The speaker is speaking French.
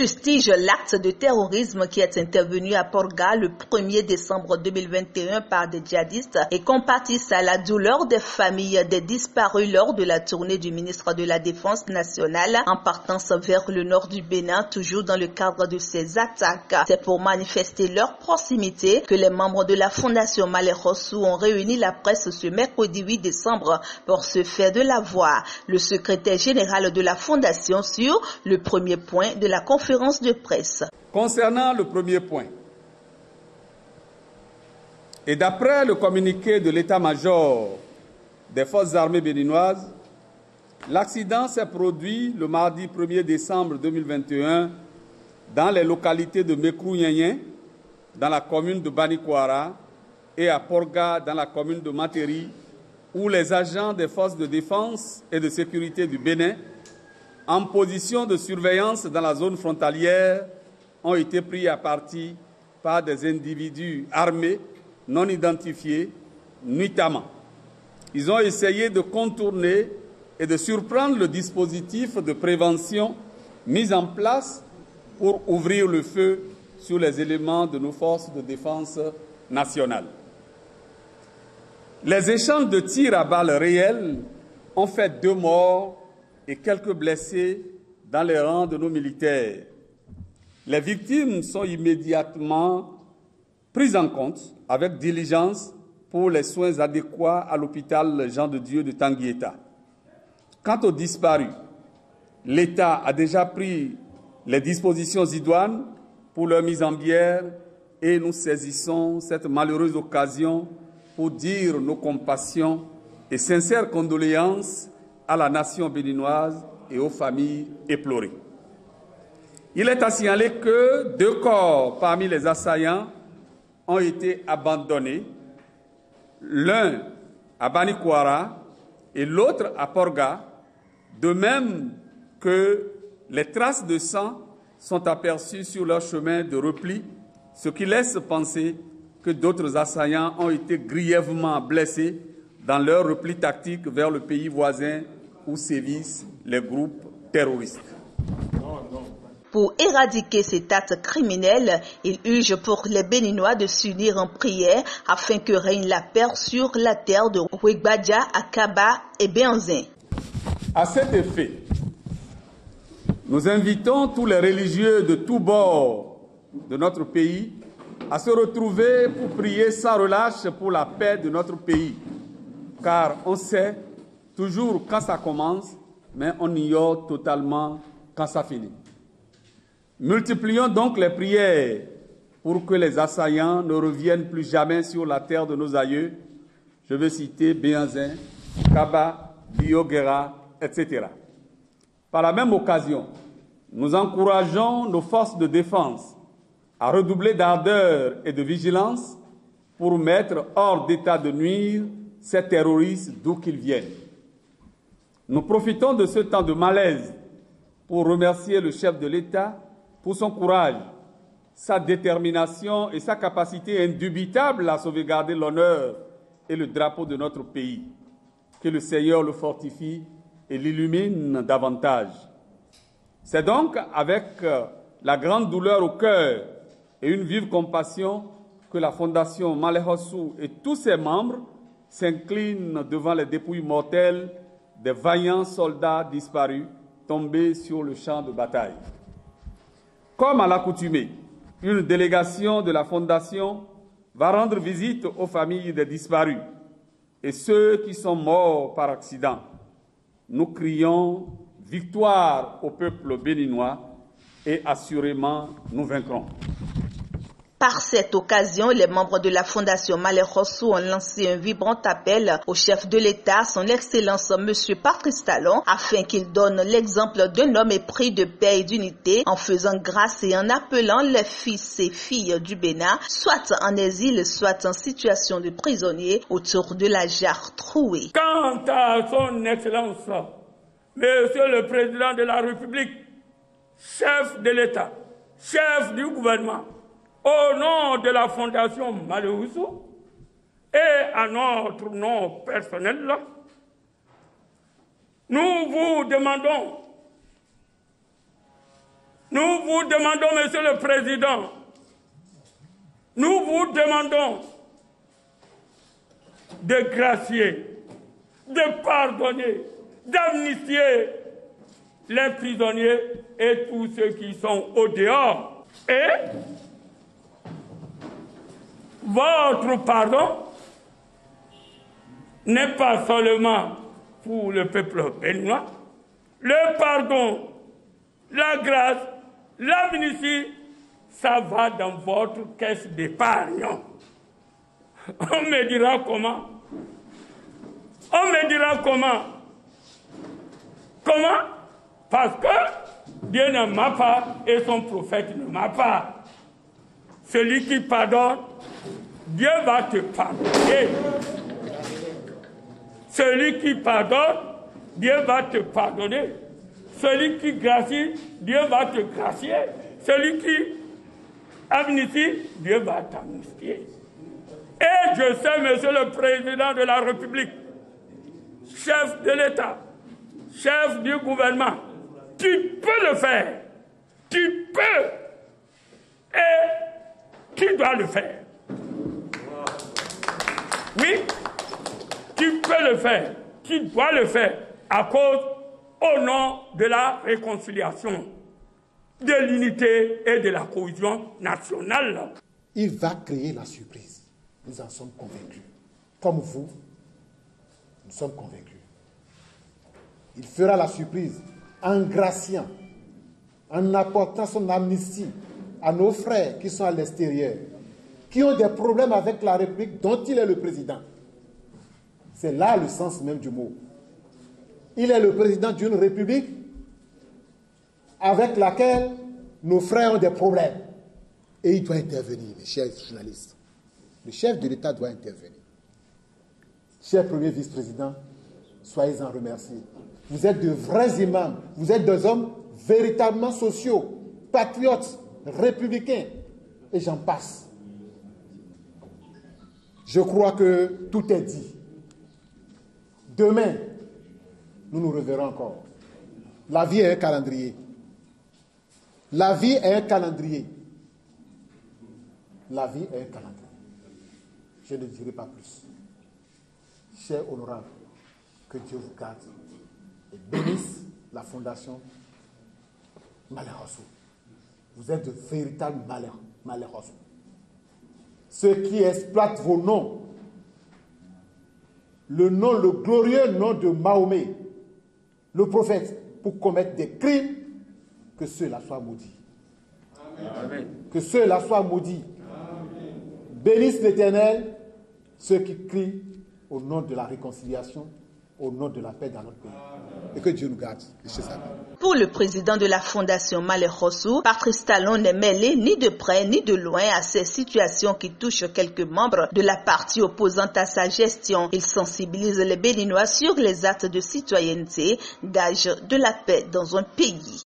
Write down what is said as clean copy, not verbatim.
fustige l'acte de terrorisme qui est intervenu à Porga le 1er décembre 2021 par des djihadistes et compatissent à la douleur des familles des disparus lors de la tournée du ministre de la Défense nationale en partance vers le nord du Bénin, toujours dans le cadre de ces attaques. C'est pour manifester leur proximité que les membres de la Fondation Malais Rossou ont réuni la presse ce mercredi 8 décembre pour se faire de la voix. Le secrétaire général de la Fondation sur le premier point de la conférence de presse. Concernant le premier point, et d'après le communiqué de l'état-major des forces armées béninoises, l'accident s'est produit le mardi 1er décembre 2021 dans les localités de Mekrou-Nyenyen, dans la commune de Banikwara, et à Porga, dans la commune de Materi, où les agents des forces de défense et de sécurité du Bénin, en position de surveillance dans la zone frontalière, ont été pris à partie par des individus armés non identifiés nuitamment. Ils ont essayé de contourner et de surprendre le dispositif de prévention mis en place pour ouvrir le feu sur les éléments de nos forces de défense nationales. Les échanges de tirs à balles réelles ont fait 2 morts et quelques blessés dans les rangs de nos militaires. Les victimes sont immédiatement prises en compte avec diligence pour les soins adéquats à l'hôpital Jean de Dieu de Tanguieta. Quant aux disparus, l'État a déjà pris les dispositions idoines pour leur mise en bière et nous saisissons cette malheureuse occasion pour dire nos compassions et sincères condoléances à la nation béninoise et aux familles éplorées. Il est à signaler que 2 corps parmi les assaillants ont été abandonnés, l'un à Banikwara et l'autre à Porga, de même que les traces de sang sont aperçues sur leur chemin de repli, ce qui laisse penser que d'autres assaillants ont été grièvement blessés dans leur repli tactique vers le pays voisin où sévissent les groupes terroristes. Pour éradiquer cet acte criminel, il urge pour les Béninois de s'unir en prière afin que règne la paix sur la terre de Ouegbadia, Akaba et Béanzin. À cet effet, nous invitons tous les religieux de tous bords de notre pays à se retrouver pour prier sans relâche pour la paix de notre pays. Car on sait toujours quand ça commence, mais on ignore totalement quand ça finit. Multiplions donc les prières pour que les assaillants ne reviennent plus jamais sur la terre de nos aïeux. Je veux citer Béanzin, Kaba, Bioguera, etc. Par la même occasion, nous encourageons nos forces de défense à redoubler d'ardeur et de vigilance pour mettre hors d'état de nuire ces terroristes d'où qu'ils viennent. Nous profitons de ce temps de malaise pour remercier le chef de l'État pour son courage, sa détermination et sa capacité indubitable à sauvegarder l'honneur et le drapeau de notre pays. Que le Seigneur le fortifie et l'illumine davantage. C'est donc avec la grande douleur au cœur et une vive compassion que la Fondation Malais Rossou et tous ses membres s'inclinent devant les dépouilles mortelles des vaillants soldats disparus tombés sur le champ de bataille. Comme à l'accoutumée, une délégation de la Fondation va rendre visite aux familles des disparus et ceux qui sont morts par accident. Nous crions victoire au peuple béninois et assurément nous vaincrons. Par cette occasion, les membres de la Fondation Malais Rossou ont lancé un vibrant appel au chef de l'État, son Excellence M. Patrice Talon, afin qu'il donne l'exemple d'un homme épris de paix et d'unité en faisant grâce et en appelant les fils et filles du Bénin, soit en exil, soit en situation de prisonnier, autour de la jarre trouée. Quant à son Excellence, Monsieur le Président de la République, chef de l'État, chef du gouvernement, au nom de la Fondation Malais Rossou et à notre nom personnel, nous vous demandons Nous vous demandons, Monsieur le Président, nous vous demandons de gracier, de pardonner, d'amnistier les prisonniers et tous ceux qui sont au dehors. Et votre pardon n'est pas seulement pour le peuple béninois. Le pardon, la grâce, l'amnistie, ça va dans votre caisse d'épargne. On me dira comment? On me dira comment? Comment? Parce que Dieu ne m'a pas et son prophète ne m'a pas. Celui qui pardonne, Dieu va te pardonner. Celui qui pardonne, Dieu va te pardonner. Celui qui gracie, Dieu va te gracier. Celui qui amnistie, Dieu va t'amnistier. Et je sais, Monsieur le Président de la République, chef de l'État, chef du gouvernement, tu peux le faire. Tu peux. Et tu dois le faire. Oui, tu peux le faire. Tu dois le faire à cause, au nom de la réconciliation, de l'unité et de la cohésion nationale. Il va créer la surprise. Nous en sommes convaincus. Comme vous, nous sommes convaincus. Il fera la surprise en graciant, en apportant son amnistie à nos frères qui sont à l'extérieur, qui ont des problèmes avec la République dont il est le président. C'est là le sens même du mot. Il est le président d'une République avec laquelle nos frères ont des problèmes. Et il doit intervenir, mes chers journalistes. Le chef de l'État doit intervenir. Cher premier vice-président, soyez-en remerciés. Vous êtes de vrais imams, vous êtes des hommes véritablement sociaux, patriotes, républicains, et j'en passe. Je crois que tout est dit. Demain, nous nous reverrons encore. La vie est un calendrier. La vie est un calendrier. La vie est un calendrier. Je ne dirai pas plus. Cher honorable, que Dieu vous garde et bénisse la fondation Malheureux. Vous êtes de véritables malheureux. Ceux qui exploitent vos noms, le glorieux nom de Mahomet, le prophète, pour commettre des crimes, que ceux-là soient maudits. Amen. Que ceux-là soient maudits. Amen. Bénisse l'Éternel ceux qui crient au nom de la réconciliation, au nom de la paix dans notre pays. Et que Dieu nous garde. Pour le président de la Fondation Malheureux, Patrice Talon n'est mêlé ni de près ni de loin à ces situations qui touchent quelques membres de la partie opposante à sa gestion. Il sensibilise les Béninois sur les actes de citoyenneté, gage de la paix dans un pays.